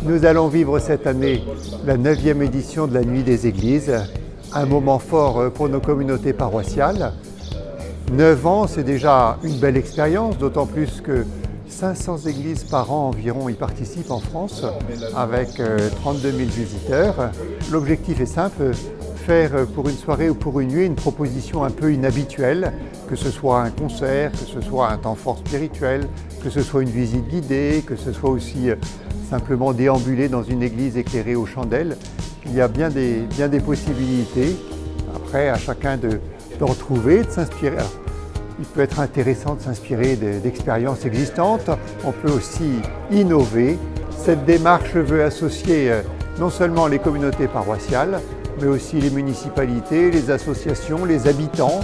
Nous allons vivre cette année la 9e édition de la Nuit des Églises, un moment fort pour nos communautés paroissiales. 9 ans, c'est déjà une belle expérience, d'autant plus que 500 églises par an environ y participent en France, avec 32 000 visiteurs. L'objectif est simple, faire pour une soirée ou pour une nuit une proposition un peu inhabituelle, que ce soit un concert, que ce soit un temps fort spirituel, que ce soit une visite guidée, que ce soit aussi simplement déambuler dans une église éclairée aux chandelles. Il y a bien des possibilités. Après, à chacun d'en trouver, de s'inspirer. Il peut être intéressant de s'inspirer d'expériences existantes. On peut aussi innover. Cette démarche veut associer non seulement les communautés paroissiales, mais aussi les municipalités, les associations, les habitants.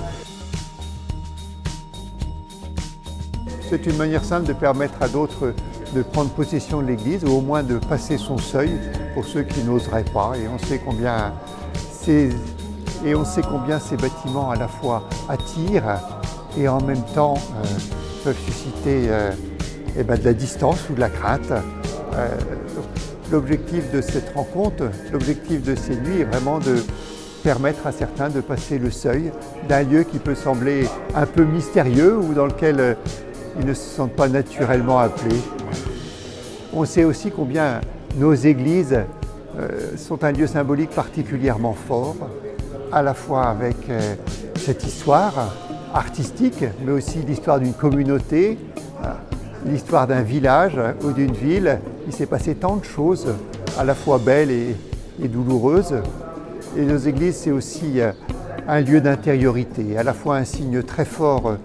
C'est une manière simple de permettre à d'autres de prendre possession de l'église ou au moins de passer son seuil pour ceux qui n'oseraient pas. Et on sait combien ces bâtiments à la fois attirent et en même temps peuvent susciter de la distance ou de la crainte. L'objectif de cette rencontre, l'objectif de ces nuits est vraiment de permettre à certains de passer le seuil d'un lieu qui peut sembler un peu mystérieux ou dans lequel ils ne se sentent pas naturellement appelés. On sait aussi combien nos églises sont un lieu symbolique particulièrement fort, à la fois avec cette histoire artistique, mais aussi l'histoire d'une communauté, l'histoire d'un village ou d'une ville. Il s'est passé tant de choses, à la fois belles et douloureuses. Et nos églises, c'est aussi un lieu d'intériorité, à la fois un signe très fort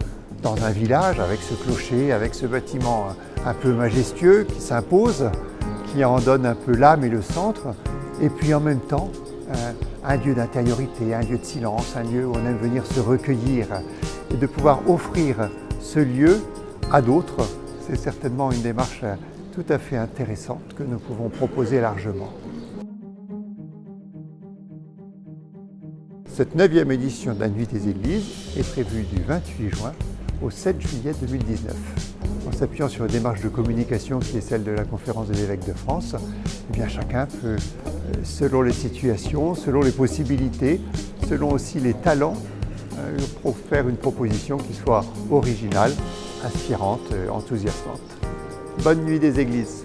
dans un village, avec ce clocher, avec ce bâtiment un peu majestueux qui s'impose, qui en donne un peu l'âme et le centre, et puis en même temps, un lieu d'intériorité, un lieu de silence, un lieu où on aime venir se recueillir et de pouvoir offrir ce lieu à d'autres. C'est certainement une démarche tout à fait intéressante que nous pouvons proposer largement. Cette 9e édition de la Nuit des Églises est prévue du 28 juin au 7 juillet 2019. En s'appuyant sur une démarche de communication qui est celle de la Conférence des évêques de France, eh bien chacun peut, selon les situations, selon les possibilités, selon aussi les talents, faire une proposition qui soit originale, inspirante, enthousiasmante. Bonne Nuit des Églises!